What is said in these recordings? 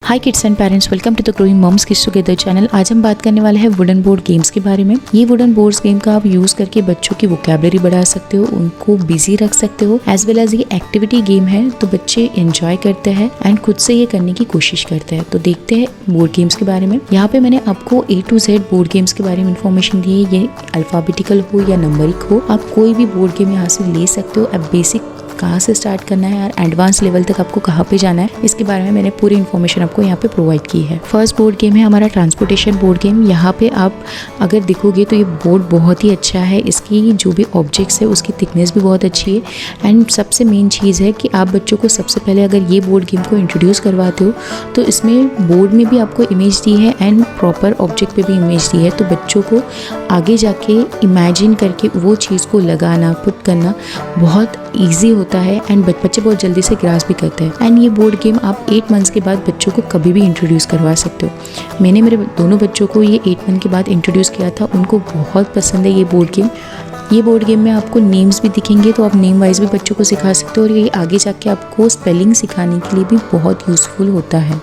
Hi kids and parents, welcome to the growing moms kids together channel. आज हम बात करने वाले हैं वुडन बोर्ड गेम्स के बारे में। ये वुडन बोर्ड्स गेम का आप यूज करके बच्चों की वोकैबुलरी बढ़ा सकते हो, उनको बिजी रख सकते हो, एज वेल एज ये एक्टिविटी गेम है तो बच्चे एंजॉय करते हैं एंड खुद से ये करने की कोशिश करते हैं। तो देखते हैं बोर्ड गेम्स के बारे में। यहाँ पे मैंने आपको A to Z board games के बारे में इन्फॉर्मेशन दी है। ये अल्फाबेटिकल हो या नंबरिक हो, आप कोई भी बोर्ड गेम यहाँ से ले सकते हो। अब बेसिक कहाँ से स्टार्ट करना है और एडवांस लेवल तक आपको कहाँ पे जाना है, इसके बारे में मैंने पूरी इन्फॉर्मेशन आपको यहाँ पे प्रोवाइड की है। फर्स्ट बोर्ड गेम है हमारा ट्रांसपोर्टेशन बोर्ड गेम। यहाँ पे आप अगर देखोगे तो ये बोर्ड बहुत ही अच्छा है। इसकी जो भी ऑब्जेक्ट्स है उसकी थिकनेस भी बहुत अच्छी है एंड सबसे मेन चीज़ है कि आप बच्चों को सबसे पहले अगर ये बोर्ड गेम को इंट्रोड्यूस करवाते हो तो इसमें बोर्ड में भी आपको इमेज दी है एंड प्रॉपर ऑब्जेक्ट पे भी इमेज दी है, तो बच्चों को आगे जाके इमेजिन करके वो चीज़ को लगाना, पुट करना बहुत ईजी होता है एंड बच्चे बहुत जल्दी से ग्रास भी करते हैं। एंड ये बोर्ड गेम आप 8 मंथ्स के बाद बच्चों को कभी भी इंट्रोड्यूस करवा सकते हो। मैंने मेरे दोनों बच्चों को ये 8 मंथ के बाद इंट्रोड्यूस किया था, उनको बहुत पसंद है ये बोर्ड गेम। ये बोर्ड गेम में आपको नेम्स भी दिखेंगे तो आप नेम वाइज भी बच्चों को सिखा सकते हो और ये आगे जाके आपको स्पेलिंग सिखाने के लिए भी बहुत यूज़फुल होता है।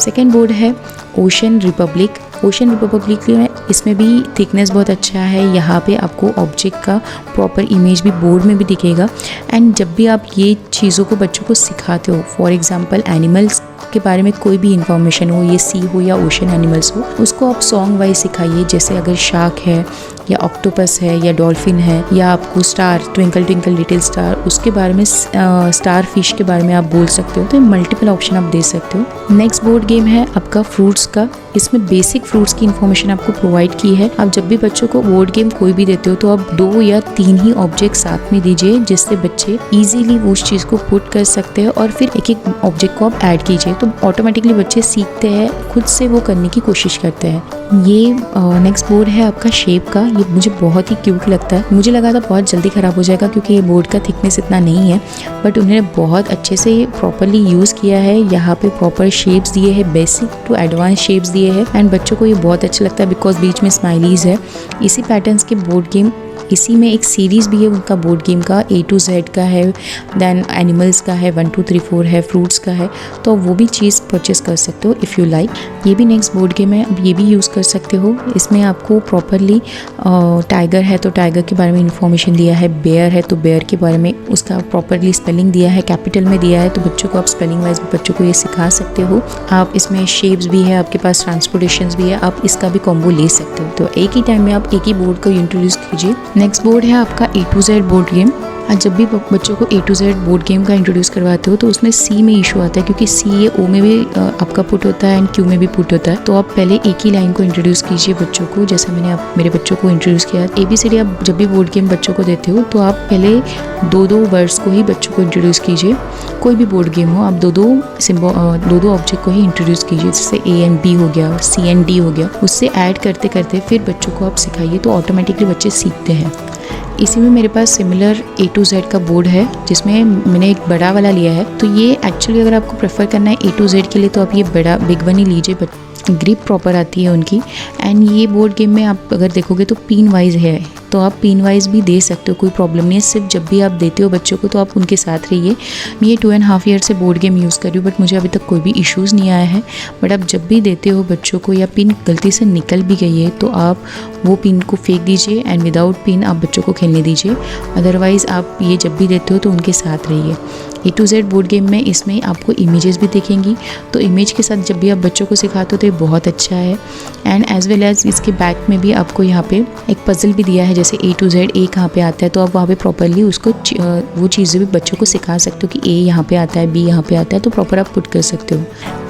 सेकेंड बोर्ड है ओशन रिपब्लिक। ओशन रिपब्लिक में इसमें भी थिकनेस बहुत अच्छा है। यहाँ पे आपको ऑब्जेक्ट का प्रॉपर इमेज भी बोर्ड में भी दिखेगा एंड जब भी आप ये चीज़ों को बच्चों को सिखाते हो, फॉर एग्जांपल एनिमल्स के बारे में कोई भी इन्फॉर्मेशन हो, ये सी हो या ओशन एनिमल्स हो, उसको आप सॉन्ग वाइज सिखाइए। जैसे अगर शार्क है या ऑक्टोपस है या डॉल्फिन है या आपको star, twinkle twinkle little star, उसके बारे में स्टार फिश के बारे में आप बोल सकते हो। तो मल्टीपल ऑप्शन आप दे सकते हो। नेक्स्ट बोर्ड गेम है आपका फ्रूट्स का। इसमें बेसिक फ्रूट्स की इन्फॉर्मेशन आपको प्रोवाइड की है। आप जब भी बच्चों को बोर्ड गेम कोई भी देते हो तो आप 2 या 3 ही ऑब्जेक्ट साथ में दीजिए, जिससे बच्चे इजीली उस चीज़ को पुट कर सकते हैं और फिर एक एक ऑब्जेक्ट को आप ऐड कीजिए तो ऑटोमेटिकली बच्चे सीखते हैं, खुद से वो करने की कोशिश करते हैं। ये नेक्स्ट बोर्ड है आपका शेप का। ये मुझे बहुत ही क्यूट लगता है। मुझे लगा था बहुत जल्दी ख़राब हो जाएगा क्योंकि ये बोर्ड का थिकनेस इतना नहीं है, बट उन्होंने बहुत अच्छे से प्रॉपरली यूज़ किया है। यहाँ पे प्रॉपर शेप्स दिए हैं, बेसिक टू एडवांस शेप्स दिए हैं एंड बच्चों को ये बहुत अच्छा लगता है बिकॉज बीच में स्माइलीज है। इसी पैटर्न्स के बोर्ड गेम, इसी में एक सीरीज़ भी है उनका बोर्ड गेम का। A to Z का है, देन एनिमल्स का है, 1 2 3 4 है, फ्रूट्स का है, तो वो भी चीज़ परचेस कर सकते हो इफ़ यू लाइक। ये भी नेक्स्ट बोर्ड गेम है, अब ये भी यूज़ कर सकते हो। इसमें आपको प्रॉपरली टाइगर है तो टाइगर के बारे में इंफॉर्मेशन दिया है, बेयर है तो बेयर के बारे में उसका प्रॉपरली स्पेलिंग दिया है, कैपिटल में दिया है, तो बच्चों को आप स्पेलिंग वाइज बच्चों को ये सिखा सकते हो। आप इसमें शेप्स भी है, आपके पास ट्रांसपोर्टेशंस भी है, आप इसका भी कॉम्बो ले सकते हो। तो एक ही टाइम में आप एक ही बोर्ड को इंट्रोड्यूस कीजिए। नेक्स्ट बोर्ड है आपका A to Z board game. आज जब भी बच्चों को A to Z board game का इंट्रोड्यूस करवाते हो तो उसमें C में इशू आता है क्योंकि C ये O में भी आपका पुट होता है एंड Q में भी पुट होता है। तो आप पहले एक ही लाइन को इंट्रोड्यूस कीजिए बच्चों को, जैसे मैंने मेरे बच्चों को इंट्रोड्यूस किया। ABCD आप जब भी बोर्ड गेम बच्चों को देते हो तो आप पहले 2-2 वर्ड्स को ही बच्चों को इंट्रोड्यूस कीजिए। कोई भी बोर्ड गेम हो, आप 2-2 ऑब्जेक्ट को ही इंट्रोड्यूस कीजिए। जैसे A and B हो गया, C and D हो गया, उससे ऐड करते करते फिर बच्चों को आप सिखाइए तो ऑटोमेटिकली बच्चे सीखते हैं। इसी में मेरे पास सिमिलर A to Z का बोर्ड है जिसमें मैंने एक बड़ा वाला लिया है। तो ये एक्चुअली अगर आपको प्रेफर करना है A to Z के लिए तो आप ये बड़ा बिग वन ही लीजिए, ग्रिप प्रॉपर आती है उनकी। एंड ये बोर्ड गेम में आप अगर देखोगे तो पिन वाइज है, तो आप पिन वाइज भी दे सकते हो, कोई प्रॉब्लम नहीं है। सिर्फ जब भी आप देते हो बच्चों को तो आप उनके साथ रहिए। मैं ये 2.5 ईयर से बोर्ड गेम यूज़ कर रही हूँ बट मुझे अभी तक कोई भी इश्यूज़ नहीं आया है। बट आप जब भी देते हो बच्चों को या पिन गलती से निकल भी गई है तो आप वो पिन को फेंक दीजिए एंड विदाउट पिन आप बच्चों को खेलने दीजिए। अदरवाइज़ आप ये जब भी देते हो तो उनके साथ रहिए। A to Z board game में इसमें आपको इमेजेस भी दिखेंगी, तो इमेज के साथ जब भी आप बच्चों को सिखाते हो तो ये बहुत अच्छा है। एंड एज वेल एज इसके बैक में भी आपको यहाँ पे एक पजल भी दिया है, जैसे A to Z A कहाँ पे आता है, तो आप वहाँ पे प्रॉपरली उसको वो चीज़ें भी बच्चों को सिखा सकते हो कि A यहाँ पे आता है, B यहाँ पे आता है, तो प्रॉपर आप पुट कर सकते हो।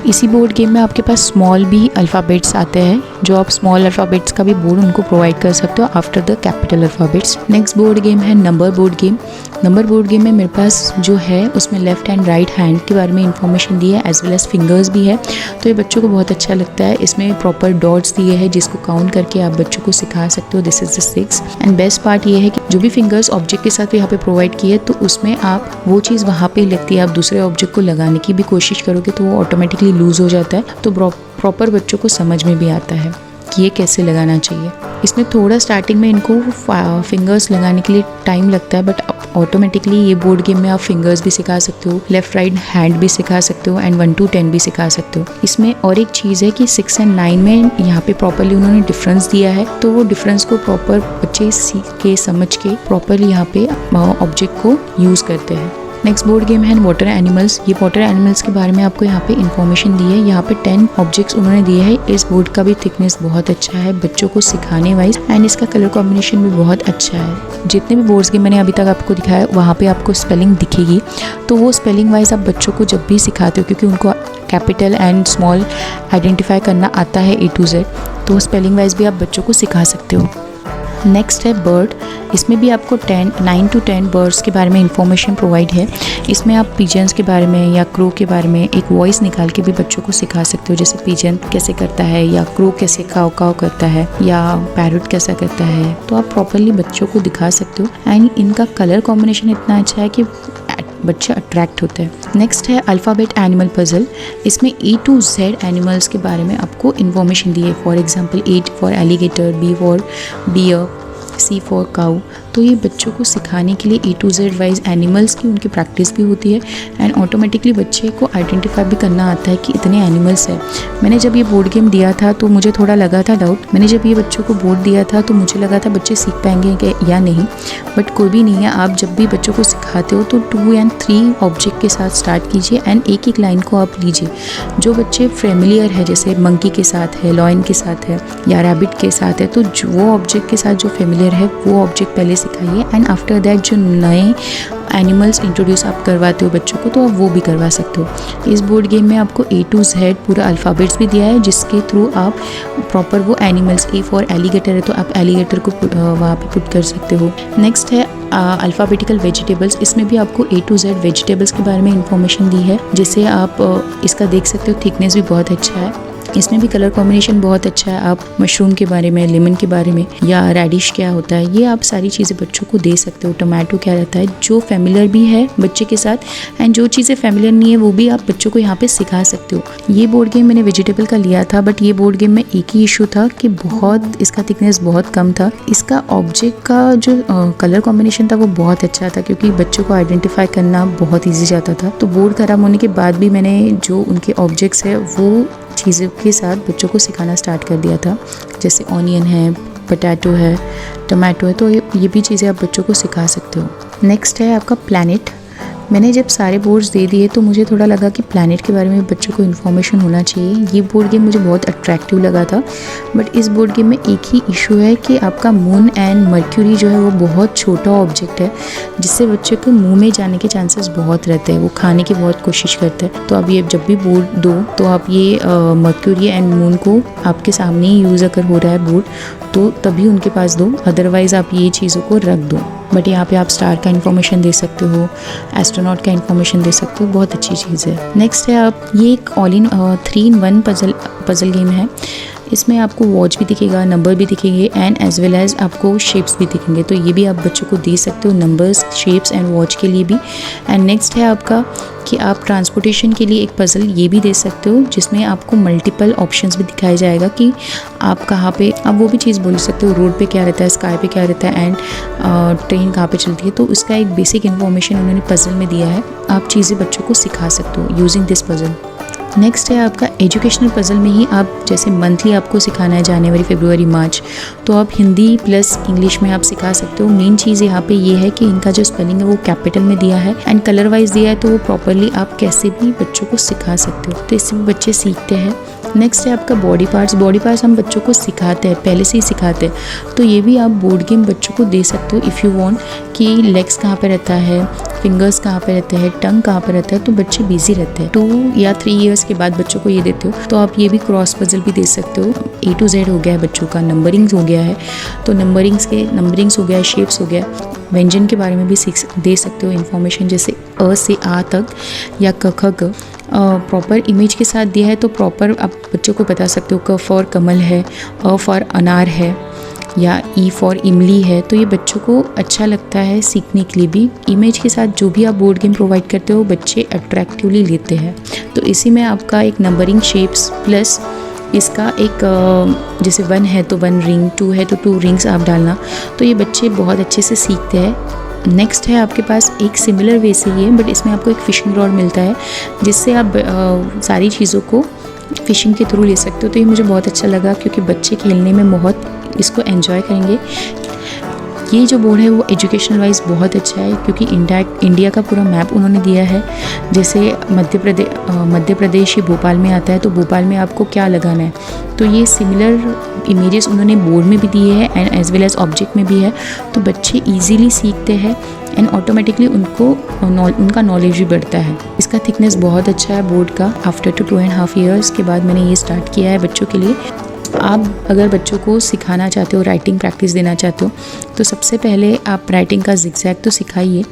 इसी बोर्ड गेम में आपके पास स्मॉल भी अल्फ़ाबेट्स आते हैं, जो आप स्मॉल अल्फ़ाबेट्स का भी बोर्ड उनको प्रोवाइड कर सकते हो after the capital alphabets. Next board game है number board game. Number board game में मेरे पास जो है उसमें लेफ्ट एंड राइट हैंड के बारे में इंफॉर्मेशन दी है, एज वेल एज फिंगर्स भी है, तो ये बच्चों को बहुत अच्छा लगता है। इसमें प्रॉपर डॉट्स दिए हैं जिसको काउंट करके आप बच्चों को सिखा सकते हो। This is the 6 and best part ये है कि जो भी फिंगर्स ऑब्जेक्ट के साथ यहाँ पे प्रोवाइड किए तो उसमें आप वो चीज़ वहाँ पे लगती है, आप दूसरे ऑब्जेक्ट को लगाने की भी कोशिश करोगे तो वो ऑटोमेटिकली लूज हो जाता है, तो प्रॉपर बच्चों को समझ में भी आता है। कि ये कैसे लगाना चाहिए। इसमें थोड़ा स्टार्टिंग में इनको फिंगर्स लगाने के लिए टाइम लगता है, बट ऑटोमेटिकली ये बोर्ड गेम में आप फिंगर्स भी सिखा सकते हो, लेफ्ट राइट हैंड भी सिखा सकते हो एंड 1 to 10 भी सिखा सकते हो। इसमें और एक चीज़ है कि 6 and 9 में यहाँ पे प्रॉपरली उन्होंने डिफरेंस दिया है, तो वो डिफरेंस को प्रॉपर बच्चे सीख के समझ के प्रॉपरली यहाँ पे ऑब्जेक्ट को यूज़ करते हैं। नेक्स्ट बोर्ड गेम है वाटर एनिमल्स। ये वाटर एनिमल्स के बारे में आपको यहाँ पे इन्फॉर्मेशन दी है। यहाँ पे 10 ऑब्जेक्ट्स उन्होंने दिए हैं। इस बोर्ड का भी थिकनेस बहुत अच्छा है बच्चों को सिखाने वाइज, एंड इसका कलर कॉम्बिनेशन भी बहुत अच्छा है। जितने भी बोर्ड्स गेम मैंने अभी तक आपको दिखाया वहाँ पे आपको स्पेलिंग दिखेगी, तो वो स्पेलिंग वाइज आप बच्चों को जब भी सिखाते हो, क्योंकि उनको कैपिटल एंड स्मॉल आइडेंटिफाई करना आता है A to Z, तो स्पेलिंग वाइज भी आप बच्चों को सिखा सकते हो। नेक्स्ट है बर्ड। इसमें भी आपको 9 to 10 बर्ड्स के बारे में इंफॉर्मेशन प्रोवाइड है। इसमें आप पिजन्स के बारे में या क्रो के बारे में एक वॉइस निकाल के भी बच्चों को सिखा सकते हो, जैसे पिजन कैसे करता है या क्रो कैसे काव काव करता है या पैरट कैसा करता है, तो आप प्रॉपरली बच्चों को दिखा सकते हो। एंड इनका कलर कॉम्बिनेशन इतना अच्छा है कि बच्चे अट्रैक्ट होते हैं। नेक्स्ट है अल्फ़ाबेट एनिमल पजल। इसमें A to Z एनिमल्स के बारे में आपको इन्फॉर्मेशन दी है। For example A for alligator, B for bear, C for cow. तो ये बच्चों को सिखाने के लिए A to Z wise animals की उनकी प्रैक्टिस भी होती है, एंड ऑटोमेटिकली बच्चे को आइडेंटिफाई भी करना आता है कि इतने एनिमल्स हैं। मैंने जब ये बोर्ड गेम दिया था तो मुझे थोड़ा लगा था डाउट। मैंने जब ये बच्चों को बोर्ड दिया था तो मुझे लगा था बच्चे सीख पाएंगे या नहीं, बट कोई भी नहीं है। आप जब भी बच्चों को सिखाते हो तो 2 and 3 ऑब्जेक्ट के साथ स्टार्ट कीजिए एंड एक एक लाइन को आप लीजिए। जो बच्चे फेमिलियर है, जैसे मंकी के साथ है, लॉयन के साथ है या रैबिट के साथ है, तो वो ऑब्जेक्ट के साथ जो फेमिलियर है वो ऑब्जेक्ट पहले सिखाइए, एंड आफ्टर दैट जो नए एनिमल्स इंट्रोड्यूस आप करवाते हो बच्चों को तो आप वो भी करवा सकते हो। इस बोर्ड गेम में आपको A to Z पूरा अल्फ़ाबेट्स भी दिया है, जिसके थ्रू आप प्रॉपर वो एनिमल्स, A फॉर एलिगेटर है तो आप एलिगेटर को वहाँ पे पुट कर सकते हो। नेक्स्ट है अल्फ़ाबेटिकल वेजिटेबल्स। इसमें भी आपको A to Z वेजिटेबल्स के बारे में इंफॉर्मेशन दी है, जिसे आप इसका देख सकते हो। थिकनेस भी बहुत अच्छा है। इसमें भी कलर कॉम्बिनेशन बहुत अच्छा है। आप मशरूम के बारे में, लेमन के बारे में या रेडिश क्या होता है, ये आप सारी चीज़ें बच्चों को दे सकते हो। टोमेटो क्या रहता है, जो फेमिलियर भी है बच्चे के साथ, एंड जो चीज़ें फेमिलियर नहीं है वो भी आप बच्चों को यहाँ पे सिखा सकते हो। ये बोर्ड गेम मैंने वेजिटेबल का लिया था, बट ये बोर्ड गेम में एक ही इशू था कि इसका थिकनेस बहुत कम था। इसका ऑब्जेक्ट का जो कलर कॉम्बिनेशन था वो बहुत अच्छा था, क्योंकि बच्चों को आइडेंटिफाई करना बहुत ईजी जाता था। तो बोर्ड खराब होने के बाद भी मैंने जो उनके ऑब्जेक्ट्स है वो चीज़ों के साथ बच्चों को सिखाना स्टार्ट कर दिया था, जैसे ऑनियन है, पोटैटो है, टमाटो है, तो ये भी चीज़ें आप बच्चों को सिखा सकते हो। नेक्स्ट है आपका प्लैनेट। मैंने जब सारे बोर्ड्स दे दिए तो मुझे थोड़ा लगा कि प्लैनेट के बारे में बच्चों को इन्फॉर्मेशन होना चाहिए। ये बोर्ड गेम मुझे बहुत अट्रैक्टिव लगा था, बट इस बोर्ड गेम में एक ही इशू है कि आपका मून एंड मर्क्यूरी जो है वो बहुत छोटा ऑब्जेक्ट है, जिससे बच्चे को मुंह में जाने के चांसेस बहुत रहते हैं। वो खाने की बहुत कोशिश करते हैं। तो अब ये जब भी बोर्ड दो तो आप ये मर्क्यूरी एंड मून को आपके सामने ही यूज़ अगर हो रहा है बोर्ड तो तभी उनके पास दो, अदरवाइज़ आप ये चीज़ों को रख दो। बट यहाँ पे आप स्टार का इन्फॉर्मेशन दे सकते हो, एस्ट्रोनॉट का इन्फॉर्मेशन दे सकते हो, बहुत अच्छी चीज़ है। नेक्स्ट है आप ये एक all in 3-in-1 puzzle game है। इसमें आपको वॉच भी दिखेगा, नंबर भी दिखेंगे एंड एज वेल एज आपको शेप्स भी दिखेंगे, तो ये भी आप बच्चों को दे सकते हो, नंबर्स, शेप्स एंड वॉच के लिए भी। एंड नेक्स्ट है आपका कि आप ट्रांसपोर्टेशन के लिए एक पज़ल ये भी दे सकते हो, जिसमें आपको मल्टीपल ऑप्शंस भी दिखाया जाएगा कि आप कहाँ पे, आप वो भी चीज़ बोल सकते हो रोड पे क्या रहता है, स्काई पे क्या रहता है एंड ट्रेन कहाँ पे चलती है। तो उसका एक बेसिक इन्फॉर्मेशन उन्होंने पज़ल में दिया है। आप चीज़ें बच्चों को सिखा सकते हो यूजिंग दिस पज़ल। नेक्स्ट है आपका एजुकेशनल पज़ल में ही आप जैसे मंथली आपको सिखाना है जनवरी, फरवरी, मार्च, तो आप हिंदी प्लस इंग्लिश में आप सिखा सकते हो। मेन चीज़ यहाँ पे ये है कि इनका जो स्पेलिंग है वो कैपिटल में दिया है एंड कलर वाइज दिया है, तो वो प्रॉपरली आप कैसे भी बच्चों को सिखा सकते हो, तो इससे भी बच्चे सीखते हैं। नेक्स्ट है आपका बॉडी पार्ट्स। बॉडी पार्ट्स हम बच्चों को सिखाते हैं, पहले से ही सिखाते हैं, तो ये भी आप बोर्ड गेम बच्चों को दे सकते हो इफ़ यू वांट कि लेग्स कहाँ पे रहता है, फिंगर्स कहाँ पे रहते हैं, टंग कहाँ पे रहता है, तो बच्चे बिजी रहते हैं। 2 या 3 ईयर्स के बाद बच्चों को ये देते हो तो आप ये भी क्रॉस पजल भी दे सकते हो। A to Z हो गया है बच्चों का, नंबरिंग्स हो गया है, तो नंबरिंग्स हो गया, शेप्स हो गया, व्यंजन के बारे में भी दे सकते हो इन्फॉर्मेशन, जैसे अ से आ तक या क ख ग प्रॉपर इमेज के साथ दिया है, तो प्रॉपर आप बच्चों को बता सकते हो। क फॉर कमल है, अ फॉर अनार है या ई फॉर इमली है, तो ये बच्चों को अच्छा लगता है सीखने के लिए भी। इमेज के साथ जो भी आप बोर्ड गेम प्रोवाइड करते हो बच्चे अट्रैक्टिवली लेते हैं। तो इसी में आपका एक नंबरिंग, शेप्स प्लस इसका एक जैसे 1 है तो 1 रिंग, 2 है तो 2 रिंग्स आप डालना, तो ये बच्चे बहुत अच्छे से सीखते हैं। नेक्स्ट है आपके पास एक सिमिलर वे से ही है, बट इसमें आपको एक फ़िशिंग रॉड मिलता है जिससे आप सारी चीज़ों को फ़िशिंग के थ्रू ले सकते हो। तो ये मुझे बहुत अच्छा लगा क्योंकि बच्चे खेलने में बहुत इसको एंजॉय करेंगे। ये जो बोर्ड है वो एजुकेशनल वाइज बहुत अच्छा है क्योंकि इंडिया का पूरा मैप उन्होंने दिया है। जैसे मध्य प्रदेश ये भोपाल में आता है, तो भोपाल में आपको क्या लगाना है, तो ये सिमिलर इमेजेस उन्होंने बोर्ड में भी दिए हैं and as well as object में भी है। तो बच्चे ईजीली सीखते हैं एंड ऑटोमेटिकली उनका नॉलेज भी बढ़ता है। इसका थिकनेस बहुत अच्छा है बोर्ड का। आफ्टर 2.5 ईयर्स के बाद मैंने ये स्टार्ट किया है बच्चों के लिए। आप अगर बच्चों को सिखाना चाहते हो, राइटिंग प्रैक्टिस देना चाहते हो, तो सबसे पहले आप राइटिंग का जिगजैग तो सिखाइए,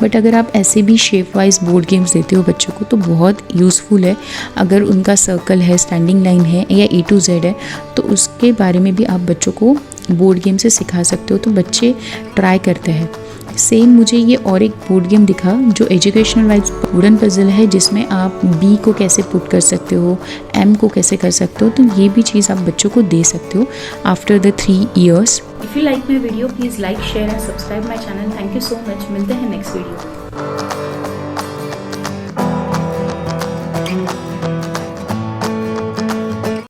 बट अगर आप ऐसे भी शेप वाइज बोर्ड गेम्स देते हो बच्चों को तो बहुत यूज़फुल है। अगर उनका सर्कल है, स्टैंडिंग लाइन है या A to Z है, तो उसके बारे में भी आप बच्चों को बोर्ड गेम से सिखा सकते हो, तो बच्चे ट्राई करते हैं। सेम मुझे ये और एक बोर्ड गेम दिखा जो एजुकेशनल वाइज वुडन पजल है, जिसमें आप B को कैसे पुट कर सकते हो, M को कैसे कर सकते हो, तो ये भी चीज़ आप बच्चों को दे सकते हो after the 3 years। If you like my video please like, share and subscribe my channel. Thank you so much. मिलते हैं नेक्स्ट वीडियो।